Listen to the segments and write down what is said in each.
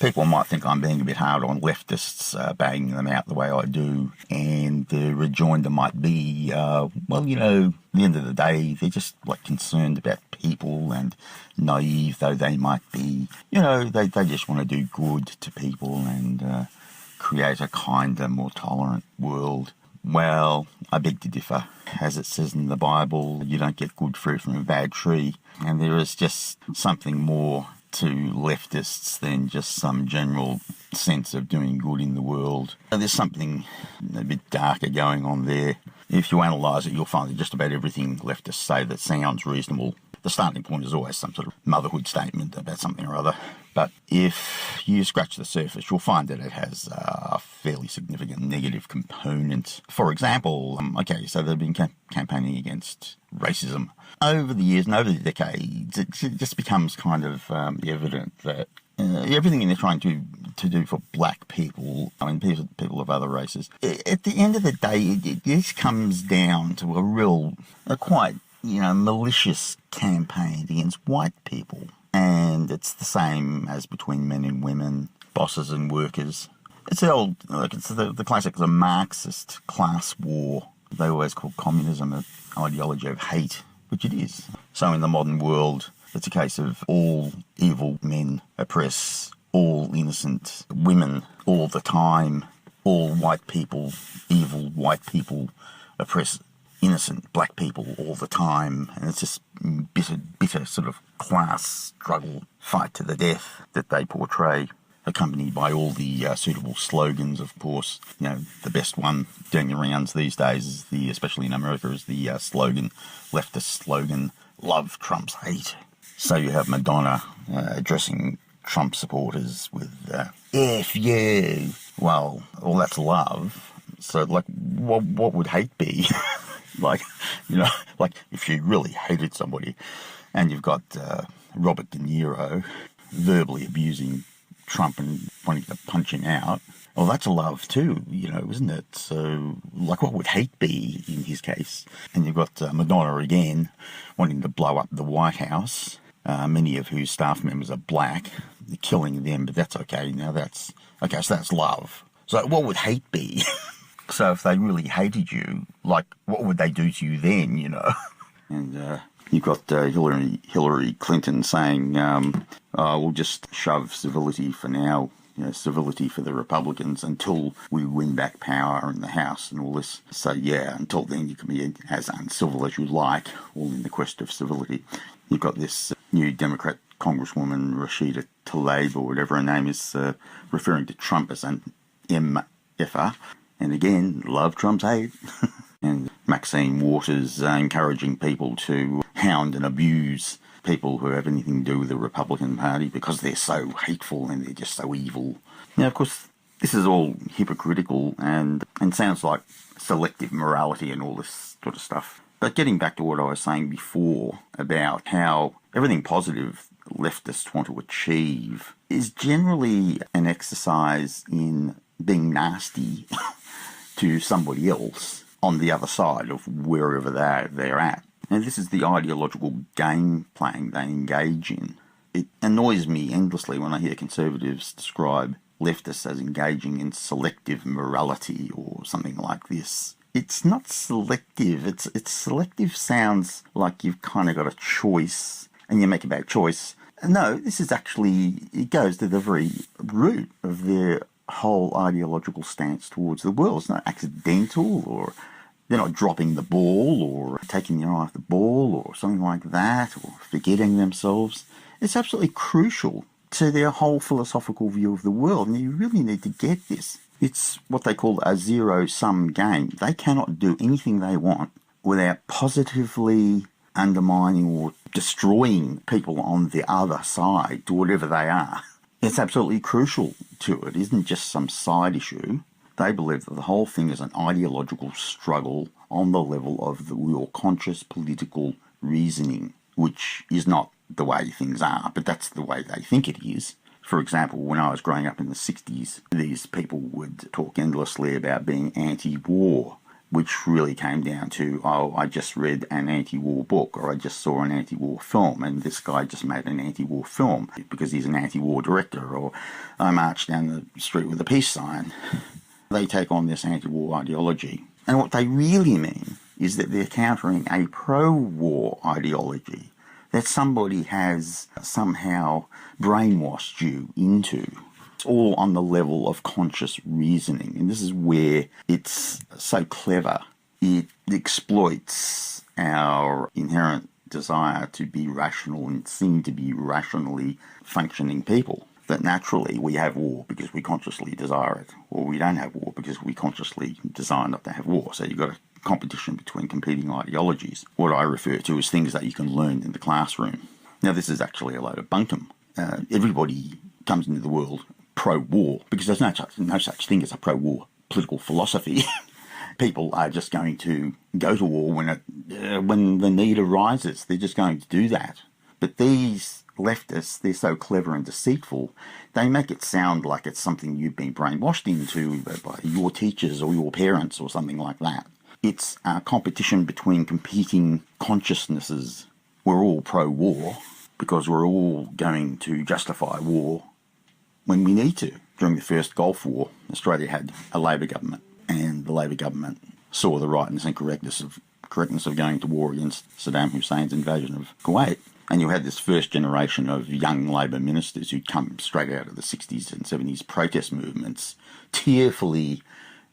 people might think I'm being a bit hard on leftists, banging them out the way I do, and the rejoinder might be, well, you know, at the end of the day, they're just like concerned about people, and naive though they might be, you know, they just want to do good to people and create a kinder, more tolerant world. Well, I beg to differ. As it says in the Bible, you don't get good fruit from a bad tree, and there is just something more to leftists than just some general sense of doing good in the world. There's something a bit darker going on there. If you analyse it, you'll find that just about everything leftists say that sounds reasonable. The starting point is always some sort of motherhood statement about something or other. But if you scratch the surface, you'll find that it has a fairly significant negative component. For example, so they've been campaigning against racism. Over the years and over the decades, it just becomes kind of evident that everything they're trying to do for black people, I mean, people of other races, at the end of the day, this comes down to a quite, you know, malicious campaign against white people. And it's the same as between men and women, bosses and workers. It's the classic, the Marxist class war. They always call communism an ideology of hate, which it is. So in the modern world, it's a case of all evil men oppress all innocent women all the time. All white people, evil white people, oppress innocent black people all the time. And it's this bitter sort of class struggle, fight to the death that they portray, accompanied by all the suitable slogans, of course. You know, the best one doing the rounds these days is especially in America, is the leftist slogan, "Love trumps hate." So you have Madonna addressing Trump supporters with "F you." Well, all that's love. So, like, what would hate be? Like, you know, like if you really hated somebody and you've got Robert De Niro verbally abusing Trump and wanting to punch him out, well, that's a love too, you know, isn't it? So, like, what would hate be in his case? And you've got Madonna again wanting to blow up the White House, many of whose staff members are black, killing them, but that's okay. Now so that's love. So what would hate be? So if they really hated you, like, what would they do to you then, you know? And you've got Hillary Clinton saying, we'll just shove civility for now, you know, civility for the Republicans until we win back power in the House and all this. So, yeah, until then you can be as uncivil as you like, all in the quest of civility. You've got this new Democrat Congresswoman, Rashida Tlaib, or whatever her name is, referring to Trump as an MFer. And again, love trumps hate. And Maxine Waters encouraging people to hound and abuse people who have anything to do with the Republican Party because they're so hateful and they're just so evil. Now, of course, this is all hypocritical and sounds like selective morality and all this sort of stuff. But getting back to what I was saying before about how everything positive leftists want to achieve is generally an exercise in being nasty to somebody else on the other side of wherever they're at. And this is the ideological game playing they engage in. It annoys me endlessly when I hear conservatives describe leftists as engaging in selective morality or something like this. It's not selective. It's selective sounds like you've kind of got a choice and you make a bad choice. No, this is actually, it goes to the very root of their whole ideological stance towards the world. It's not accidental, or they're not dropping the ball or taking their eye off the ball or something like that, or forgetting themselves. It's absolutely crucial to their whole philosophical view of the world, and you really need to get this. It's what they call a zero-sum game. They cannot do anything they want without positively undermining or destroying people on the other side to whatever they are. It's absolutely crucial to it. It isn't just some side issue. They believe that the whole thing is an ideological struggle on the level of your conscious political reasoning, which is not the way things are, but that's the way they think it is. For example, when I was growing up in the 60s, these people would talk endlessly about being anti-war, which really came down to, oh, I just read an anti-war book, or I just saw an anti-war film, and this guy just made an anti-war film because he's an anti-war director, or I marched down the street with a peace sign. They take on this anti-war ideology. And what they really mean is that they're countering a pro-war ideology that somebody has somehow brainwashed you into. It's all on the level of conscious reasoning, and this is where it's so clever. It exploits our inherent desire to be rational and seem to be rationally functioning people. That naturally we have war because we consciously desire it, or we don't have war because we consciously desire not to have war. So you've got a competition between competing ideologies, what I refer to as things that you can learn in the classroom. Now, this is actually a load of bunkum. Everybody comes into the world pro-war because there's no such thing as a pro-war political philosophy. People are just going to go to war when the need arises. They're just going to do that. But these leftists, they're so clever and deceitful, they make it sound like it's something you've been brainwashed into by your teachers or your parents or something like that. It's a competition between competing consciousnesses. We're all pro-war because we're all going to justify war when we need to. During the first Gulf War, Australia had a Labor government, and the Labor government saw the rightness and correctness of going to war against Saddam Hussein's invasion of Kuwait. And you had this first generation of young Labor ministers who'd come straight out of the 60s and 70s protest movements, tearfully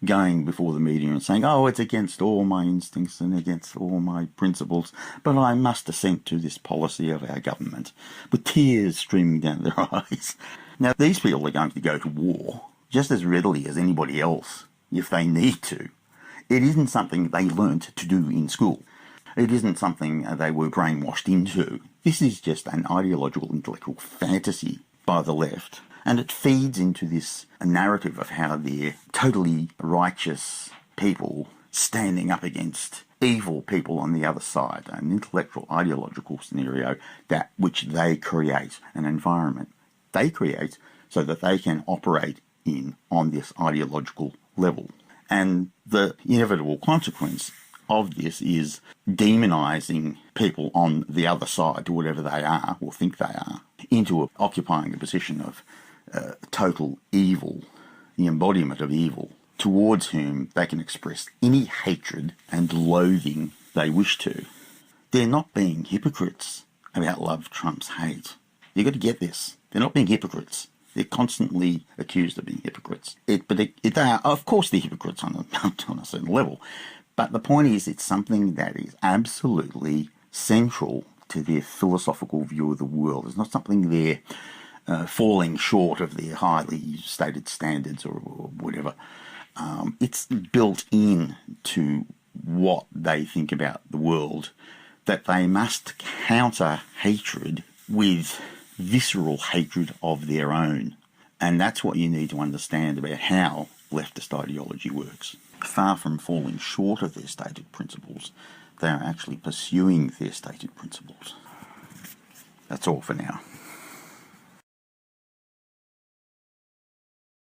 going before the media and saying, oh, it's against all my instincts and against all my principles, but I must assent to this policy of our government, with tears streaming down their eyes. Now, these people are going to go to war just as readily as anybody else if they need to. It isn't something they learnt to do in school. It isn't something they were brainwashed into. This is just an ideological intellectual fantasy by the left, and it feeds into this narrative of how they're totally righteous people standing up against evil people on the other side, an intellectual ideological scenario that which they create, an environment they create so that they can operate on this ideological level. And the inevitable consequence of this is demonising people on the other side to whatever they are or think they are, into occupying a position of total evil, the embodiment of evil, towards whom they can express any hatred and loathing they wish to. They're not being hypocrites about love trumps hate. You've got to get this. They're not being hypocrites. They're constantly accused of being hypocrites. They are, of course, they're hypocrites on a certain level. But the point is, it's something that is absolutely central to their philosophical view of the world. It's not something they're falling short of their highly stated standards or whatever. It's built in to what they think about the world, that they must counter hatred with visceral hatred of their own. And that's what you need to understand about how leftist ideology works. Far from falling short of their stated principles, they are actually pursuing their stated principles. That's all for now.